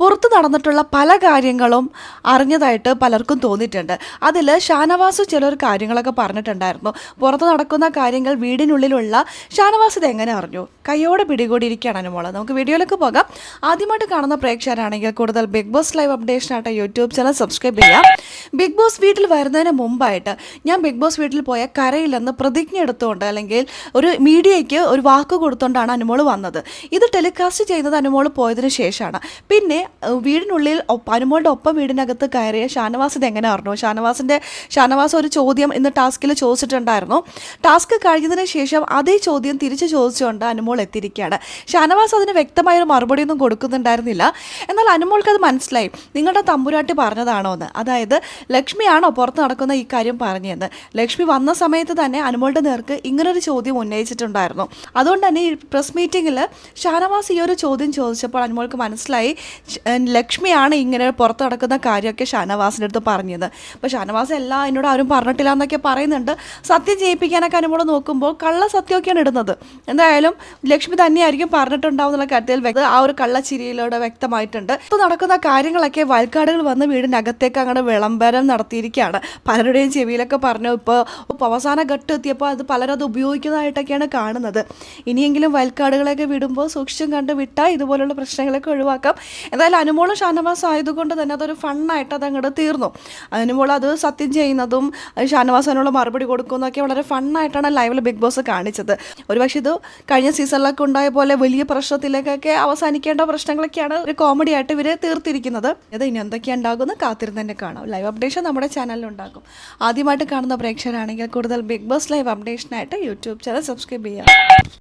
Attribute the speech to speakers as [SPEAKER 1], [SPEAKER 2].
[SPEAKER 1] പുറത്ത് നടന്നിട്ടുള്ള പല കാര്യങ്ങളും അറിഞ്ഞതായിട്ട് പലർക്കും തോന്നിയിട്ടുണ്ട്. അതിൽ ഷാനവാസ് ചിലർ കാര്യങ്ങളൊക്കെ പറഞ്ഞിട്ടുണ്ടായിരുന്നു. പുറത്ത് നടക്കുന്ന കാര്യങ്ങൾ വീടിനുള്ളിലുള്ള ഷാനവാസ് ഇത് എങ്ങനെ അറിഞ്ഞു? കയ്യോടെ പിടികൂടിയിരിക്കുകയാണ് അനുമോൾ. നമുക്ക് വീഡിയോയിലേക്ക് പോകാം. ആദ്യമായിട്ട് കാണുന്ന പ്രേക്ഷകരാണെങ്കിൽ കൂടുതൽ ബിഗ് ബോസ് ലൈവ് അപ്ഡേഷനായിട്ട് യൂട്യൂബ് ചാനൽ സബ്സ്ക്രൈബ് ചെയ്യാം. ബിഗ് ബോസ് വീട്ടിൽ വരുന്നതിന് മുമ്പായിട്ട് ഞാൻ ബിഗ് ബോസ് വീട്ടിൽ പോയ കരയില്ലെന്ന് പ്രതിജ്ഞ എടുത്തുകൊണ്ട് അല്ലെങ്കിൽ ഒരു മീഡിയയ്ക്ക് ഒരു വാക്ക് കൊടുത്തുകൊണ്ടാണ് അനുമോൾ വന്നത്. ഇത് ടെലികാസ്റ്റ് ചെയ്യുന്നത് അനുമോൾ പോയതിനു ശേഷമാണ്. പിന്നെ വീടിനുള്ളിൽ അനുമോളുടെ ഒപ്പം വീടിനകത്ത് കയറിയ ഷാനവാസ് ഇത് എങ്ങനെ അറിഞ്ഞു? ഷാനവാസ് ഒരു ചോദ്യം ഇന്ന് ടാസ്കിൽ ചോദിച്ചിട്ടുണ്ടായിരുന്നു. ടാസ്ക് കഴിഞ്ഞതിന് ശേഷം അതേ ചോദ്യം തിരിച്ച് ചോദിച്ചുകൊണ്ട് അനുമോൾ എത്തിയിരിക്കുകയാണ്. ഷാനവാസ് അതിന് വ്യക്തമായൊരു മറുപടിയൊന്നും കൊടുക്കുന്നുണ്ടായിരുന്നില്ല. എന്നാൽ അനുമോൾക്ക് അത് മനസ്സിലായി, നിങ്ങളുടെ തമ്പുരാട്ടി പറഞ്ഞതാണോ എന്ന്. അതായത് ലക്ഷ്മിയാണോ പുറത്ത് നടക്കുന്ന ഈ കാര്യം പറഞ്ഞതെന്ന്. ലക്ഷ്മി വന്ന സമയത്ത് തന്നെ അനുമോളുടെ നേർക്ക് ഇങ്ങനൊരു ചോദ്യം ഉന്നയിച്ചിട്ടുണ്ടായിരുന്നു. അതുകൊണ്ട് തന്നെ ഈ പ്രസ് മീറ്റിങ്ങിൽ ഷാനവാസ് ഈ ഒരു ചോദ്യം ചോദിച്ചപ്പോൾ അനുമോൾക്ക് മനസ്സിലായി ലക്ഷ്മിയാണ് ഇങ്ങനെ പുറത്ത് നടക്കുന്ന കാര്യമൊക്കെ ഷാനവാസിൻ്റെ അടുത്ത് പറഞ്ഞത്. അപ്പോൾ ഷാനവാസ് എല്ലാം എന്നോട് ആരും പറഞ്ഞിട്ടില്ല എന്നൊക്കെ പറയുന്നുണ്ട്. സത്യം ചെയ്യിപ്പിക്കാനൊക്കെ അനുമോൾ നോക്കുമ്പോൾ കള്ള സത്യമൊക്കെയാണ് ഇടുന്നത്. എന്തായാലും ലക്ഷ്മി തന്നെയായിരിക്കും പറഞ്ഞിട്ടുണ്ടാവും എന്നുള്ള കാര്യത്തിൽ ആ ഒരു കള്ളച്ചിരിയിലൂടെ വ്യക്തമായിട്ടുണ്ട്. ഇപ്പോൾ നടക്കുന്ന കാര്യങ്ങളൊക്കെ വയൽക്കാടുകൾ വന്ന് വീടിനകത്തേക്ക് അങ്ങോട്ട് വിളംബരം നടത്തിയിരിക്കുകയാണ്. പലരുടെയും ചെവിയിലൊക്കെ പറഞ്ഞു. ഇപ്പോൾ അവസാന ഘട്ടം എത്തിയപ്പോൾ അത് പലരും അത് ഉപയോഗിക്കുന്നതായിട്ടൊക്കെയാണ് കാണുന്നത്. ഇനിയെങ്കിലും വയൽക്കാടുകളൊക്കെ വിടുമ്പോൾ സൂക്ഷിച്ചും കണ്ട് വിട്ടാൽ ഇതുപോലുള്ള പ്രശ്നങ്ങളൊക്കെ ഒഴിവാക്കാം. എന്തായാലും അനുമോളും ഷാനവാസ് ആയതുകൊണ്ട് തന്നെ അതൊരു ഫണ്ണായിട്ട് അത് അങ്ങോട്ട് തീർന്നു. അനുമോൾ അത് സത്യം ചെയ്യുന്നതും ഷാനവാസ് അതിനുള്ള മറുപടി കൊടുക്കുന്നതൊക്കെ വളരെ ഫണ്ണായിട്ടാണ് ലൈവിൽ ബിഗ് ബോസ് കാണിച്ചത്. ഒരുപക്ഷെ ഇത് കഴിഞ്ഞ സീസണിലൊക്കെ ഉണ്ടായ പോലെ വലിയ പ്രശ്നത്തിലേക്കൊക്കെ അവസാനിക്കേണ്ട പ്രശ്നങ്ങളൊക്കെയാണ് ഒരു കോമഡി ആയിട്ട് ഇവർ തീർത്തിരിക്കുന്നത്. ഇത് ഇനി എന്തൊക്കെയാണ് ഉണ്ടാകുമെന്ന് കാത്തിരുന്ന് തന്നെ കാണാം. ലൈവ് അപ്ഡേഷൻ നമ്മുടെ ചാനലിൽ ഉണ്ടാകും. ആദ്യമായിട്ട് കാണുന്ന പ്രേക്ഷകരാണെങ്കിൽ കൂടുതൽ ബിഗ് ബോസ് ലൈവ് അപ്ഡേഷനായിട്ട് യൂട്യൂബ് ചാനൽ സബ്സ്ക്രൈബ് ചെയ്യാം.